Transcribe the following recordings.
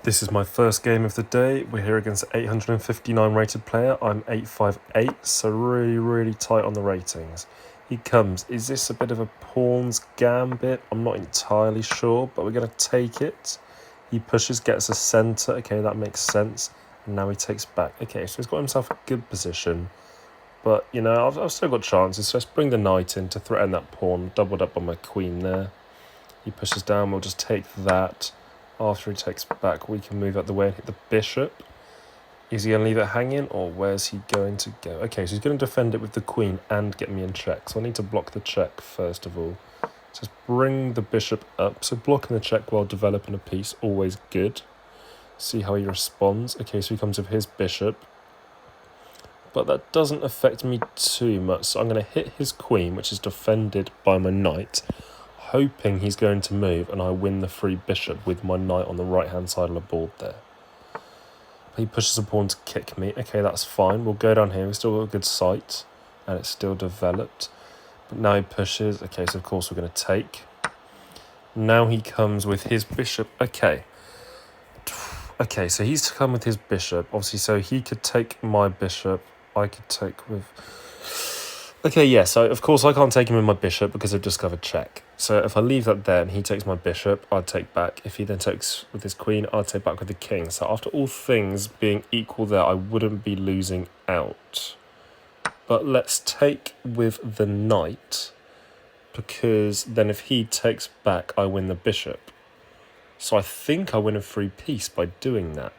This is my first game of the day. We're here against an 859 rated player. I'm 858, so really tight on the ratings. He comes. Is this a bit of a pawn's gambit? I'm not entirely sure, but we're going to take it. He pushes, gets a centre. Okay, that makes sense. And now he takes back. Okay, so he's got himself a good position. But, you know, I've still got chances. So let's bring the knight in to threaten that pawn. Doubled up on my queen there. He pushes down. We'll just take that. After he takes back, we can move out the way and hit the bishop. Is he going to leave it hanging, or where's he going to go? Okay, so he's going to defend it with the queen and get me in check. So I need to block the check first of all. Just bring the bishop up. So blocking the check while developing a piece, always good. See how he responds. Okay, so he comes with his bishop. But that doesn't affect me too much. So I'm going to hit his queen, which is defended by my knight, hoping he's going to move and I win the free bishop with my knight on the right hand side of the board there. He pushes a pawn to kick me. Okay, that's fine. We'll go down here. We've still got a good sight and it's still developed. But now he pushes. Okay, so of course we're going to take. Now he comes with his bishop. Okay, so he's come with his bishop. Obviously, so he could take my bishop. I could take with... Okay, yeah, so of course I can't take him with my bishop because I've discovered check. So if I leave that there and he takes my bishop, I'd take back. If he then takes with his queen, I'd take back with the king. So after all things being equal there, I wouldn't be losing out. But let's take with the knight, because then if he takes back, I win the bishop. So I think I win a free piece by doing that.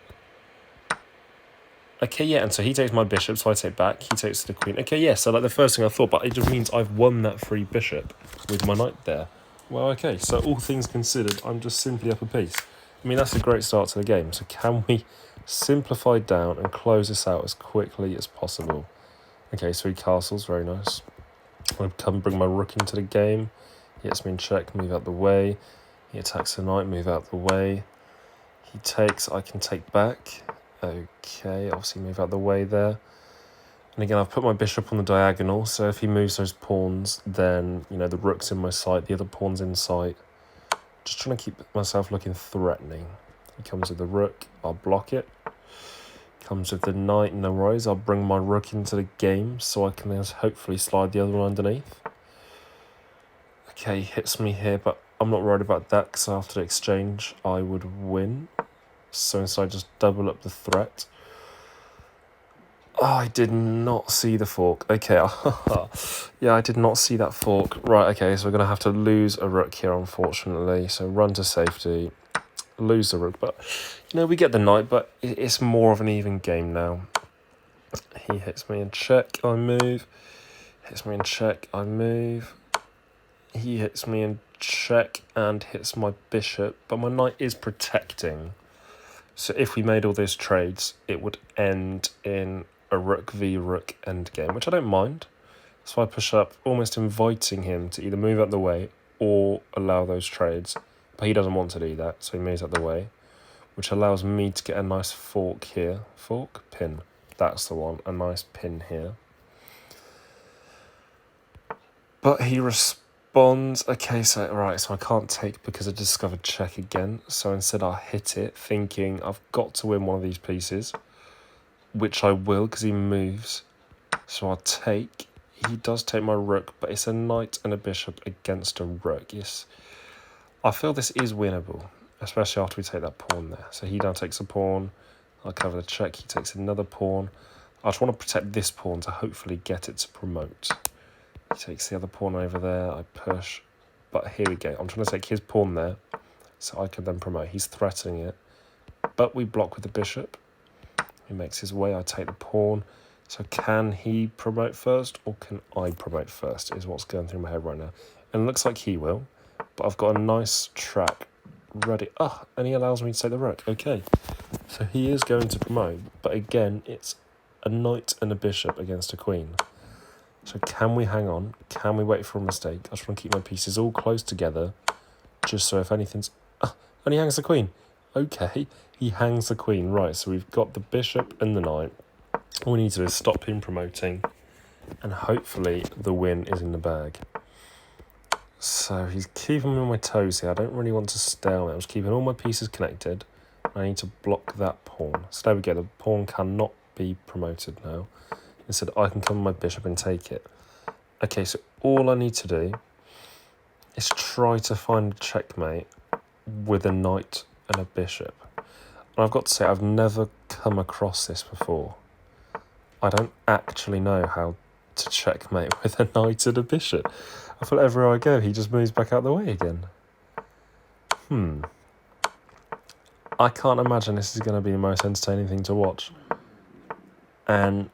Okay, yeah, and so he takes my bishop, so I take back. He takes the queen. Okay, yeah, so like the first thing I thought, but it just means I've won that free bishop with my knight there. Well, okay, so all things considered, I'm just simply up a piece. I mean, that's a great start to the game. So can we simplify down and close this out as quickly as possible? Okay, so he castles, very nice. I'll come bring my rook into the game. He hits me in check, move out the way. He attacks the knight, move out the way. He takes, I can take back. Okay, obviously move out the way there. And again, I've put my bishop on the diagonal, so if he moves those pawns, then, you know, the rook's in my sight, the other pawn's in sight. Just trying to keep myself looking threatening. He comes with the rook, I'll block it. Comes with the knight, no worries. I'll bring my rook into the game, so I can then hopefully slide the other one underneath. Okay, hits me here, but I'm not worried about that, because after the exchange, I would win. So instead I just double up the threat. Oh, I did not see the fork. Okay, yeah, I did not see that fork. Right, okay, so we're going to have to lose a rook here, unfortunately. So run to safety, lose the rook. But, you know, we get the knight, but it's more of an even game now. He hits me in check, I move. Hits me in check, I move. He hits me in check and hits my bishop. But my knight is protecting. So if we made all those trades, it would end in a rook v rook endgame, which I don't mind. So I push up, almost inviting him to either move out the way or allow those trades. But he doesn't want to do that, so he moves out the way, which allows me to get a nice fork here. Fork? Pin. That's the one. A nice pin here. But he responds. Okay, so I can't take because I discovered check again. So instead I'll hit it, thinking I've got to win one of these pieces, which I will because he moves. So I'll take. He does take my rook, but it's a knight and a bishop against a rook. Yes, I feel this is winnable, especially after we take that pawn there. So he now takes a pawn. I'll cover the check. He takes another pawn. I just want to protect this pawn to hopefully get it to promote. He takes the other pawn over there, I push, but here we go. I'm trying to take his pawn there, so I can then promote. He's threatening it, but we block with the bishop. He makes his way, I take the pawn. So can he promote first, or can I promote first, is what's going through my head right now. And it looks like he will, but I've got a nice track ready. And he allows me to take the rook. Okay, so he is going to promote, but again, it's a knight and a bishop against a queen. So can we hang on? Can we wait for a mistake? I just want to keep my pieces all close together, just so if anything's... and he hangs the queen. Okay, he hangs the queen. Right, so we've got the bishop and the knight. All we need to do is stop him promoting, and hopefully the win is in the bag. So he's keeping me on my toes here. I don't really want to stalemate. I'm just keeping all my pieces connected. I need to block that pawn. So there we go, the pawn cannot be promoted now. Instead, I can come with my bishop and take it. Okay, so all I need to do is try to find a checkmate with a knight and a bishop. And I've got to say, I've never come across this before. I don't actually know how to checkmate with a knight and a bishop. I feel like everywhere I go, he just moves back out the way again. I can't imagine this is going to be the most entertaining thing to watch. And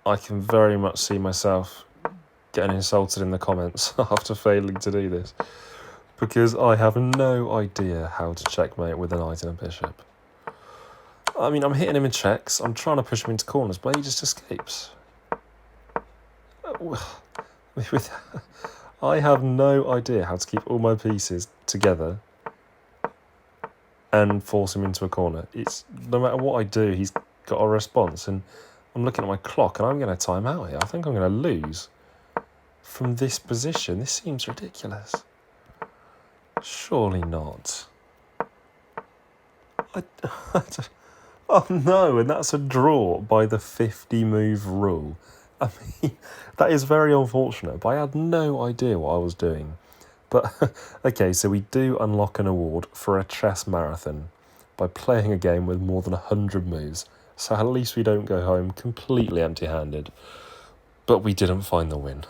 I can very much see myself getting insulted in the comments after failing to do this. Because I have no idea how to checkmate with a knight and a bishop. I mean, I'm hitting him in checks. I'm trying to push him into corners, but he just escapes. I have no idea how to keep all my pieces together and force him into a corner. It's no matter what I do, he's got a response. And I'm looking at my clock, and I'm going to time out here. I think I'm going to lose from this position. This seems ridiculous. Surely not. Oh no, and that's a draw by the 50 move rule. I mean, that is very unfortunate, but I had no idea what I was doing. But, okay, so we do unlock an award for a chess marathon by playing a game with more than 100 moves. So at least we don't go home completely empty-handed. But we didn't find the win.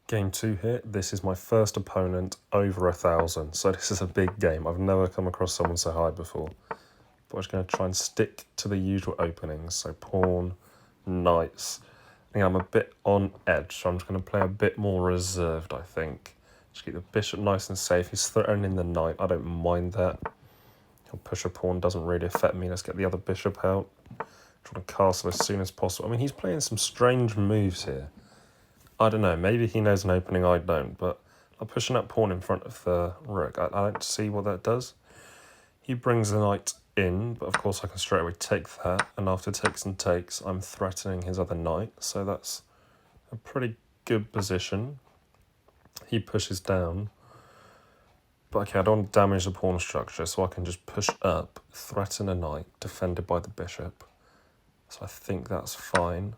Game 2 here. This is my first opponent over 1,000. So this is a big game. I've never come across someone so high before. But I'm just going to try and stick to the usual openings. So pawn, knights. I think I'm a bit on edge, so I'm just going to play a bit more reserved, I think. Just keep the bishop nice and safe. He's threatening the knight. I don't mind that. He'll push a pawn, doesn't really affect me. Let's get the other bishop out. Trying to castle as soon as possible. I mean, he's playing some strange moves here. I don't know, maybe he knows an opening I don't, but I'm pushing that pawn in front of the rook. I don't see what that does. He brings the knight in, but of course I can straight away take that, and after takes and takes, I'm threatening his other knight, so that's a pretty good position. He pushes down, but okay, I don't want to damage the pawn structure, so I can just push up, threaten a knight, defended by the bishop. So I think that's fine.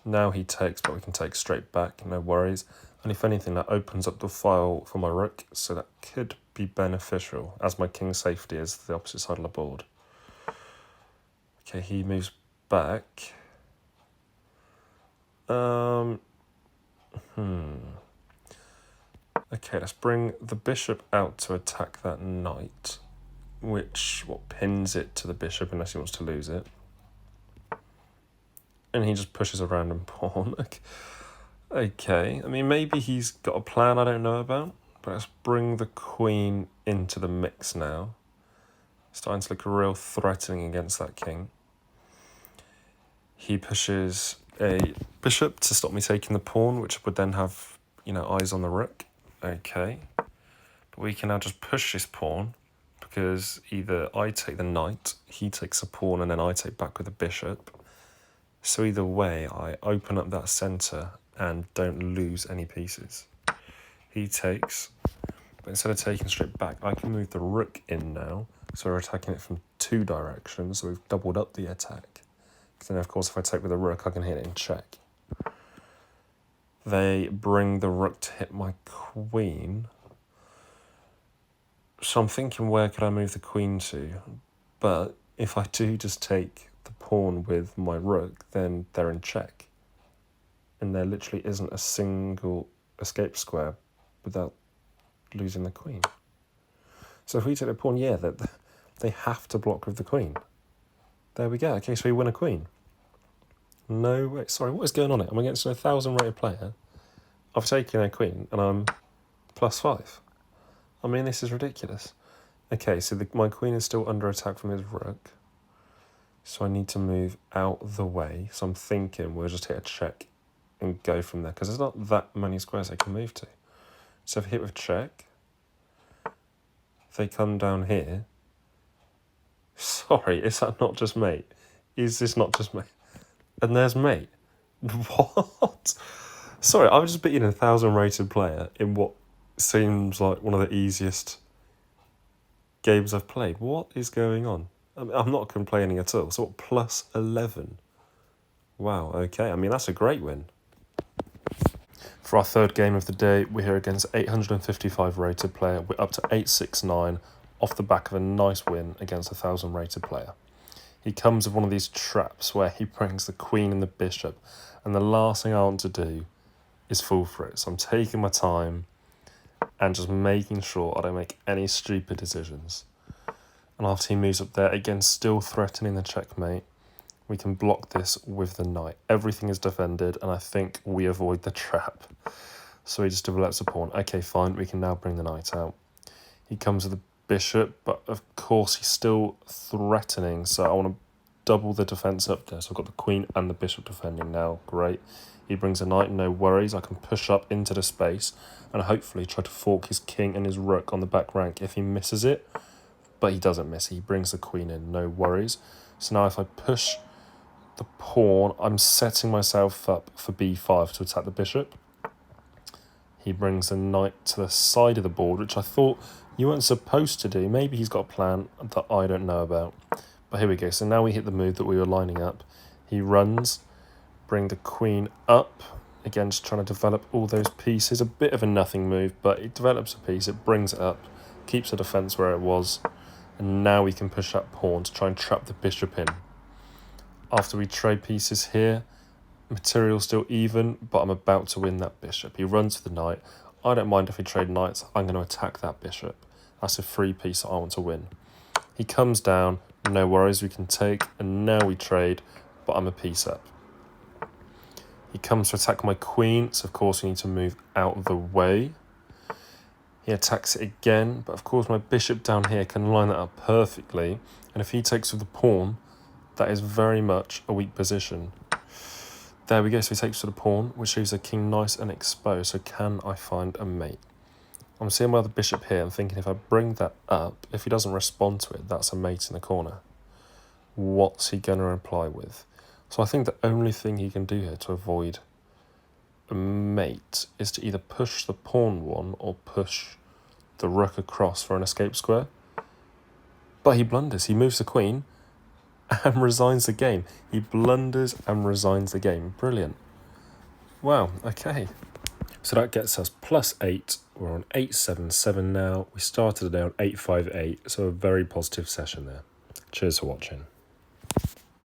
Now he takes, but we can take straight back, no worries. And if anything, that opens up the file for my rook, so that could be beneficial, as my king safety is the opposite side of the board. Okay, he moves back. Okay, let's bring the bishop out to attack that knight, which pins it to the bishop unless he wants to lose it. And he just pushes a random pawn. Okay, I mean, maybe he's got a plan I don't know about. But let's bring the queen into the mix now. Starting to look real threatening against that king. He pushes a bishop to stop me taking the pawn, which would then have, eyes on the rook. Okay. But we can now just push this pawn, because either I take the knight, he takes a pawn, and then I take back with the bishop. So either way, I open up that centre and don't lose any pieces. He takes, but instead of taking straight back, I can move the rook in now. So we're attacking it from two directions, so we've doubled up the attack. Then, of course, if I take with the rook, I can hit it in check. They bring the rook to hit my queen. So I'm thinking, where could I move the queen to? But if I do just take the pawn with my rook, then they're in check. And there literally isn't a single escape square without losing the queen. So if we take the pawn, yeah, they have to block with the queen. There we go. Okay, so we win a queen. No, wait, sorry, what is going on here? I'm against an 1,000 rated player. I've taken a queen and I'm +5. I mean, this is ridiculous. Okay, so my queen is still under attack from his rook. So I need to move out the way. So I'm thinking we'll just hit a check and go from there, because there's not that many squares I can move to. So if I hit with check, they come down here. Sorry, is that not just mate? Is this not just mate? And there's mate. What? Sorry, I've just beaten a 1,000 rated player in what seems like one of the easiest games I've played. What is going on? I mean, I'm not complaining at all. So what, plus 11? Wow, okay. I mean, that's a great win. For our third game of the day, we're here against 855 rated player. We're up to 869 off the back of a nice win against a 1000 rated player. He comes with one of these traps where he brings the queen and the bishop, and the last thing I want to do is fall for it. So I'm taking my time and just making sure I don't make any stupid decisions. And after he moves up there, again still threatening the checkmate, we can block this with the knight. Everything is defended, and I think we avoid the trap. So he just develops a pawn. Okay, fine, we can now bring the knight out. He comes with the bishop, but of course he's still threatening, so I want to double the defence up there. So I've got the queen and the bishop defending now. Great. He brings a knight, no worries. I can push up into the space and hopefully try to fork his king and his rook on the back rank if he misses it. But he doesn't miss. He brings the queen in, no worries. So now if I push the pawn, I'm setting myself up for b5 to attack the bishop. He brings the knight to the side of the board, which I thought you weren't supposed to do. Maybe he's got a plan that I don't know about. But here we go. So now we hit the move that we were lining up. He runs, bring the queen up. Again, just trying to develop all those pieces. A bit of a nothing move, but it develops a piece. It brings it up, keeps the defence where it was. And now we can push that pawn to try and trap the bishop in. After we trade pieces here, material still even, but I'm about to win that bishop. He runs for the knight. I don't mind if we trade knights. I'm going to attack that bishop. That's a free piece that I want to win. He comes down. No worries, we can take. And now we trade, but I'm a piece up. He comes to attack my queen, so of course we need to move out of the way. He attacks it again, but of course my bishop down here can line that up perfectly. And if he takes with the pawn, that is very much a weak position. There we go, so he takes with the pawn, which leaves the king nice and exposed. So can I find a mate? I'm seeing my other bishop here. I'm thinking if I bring that up, if he doesn't respond to it, that's a mate in the corner. What's he going to reply with? So I think the only thing he can do here to avoid a mate is to either push the pawn one or push the rook across for an escape square. But he blunders. He moves the queen and resigns the game. He blunders and resigns the game. Brilliant. Wow, okay. So that gets us +8. We're on 877 now. We started today on 858, so a very positive session there. Cheers for watching.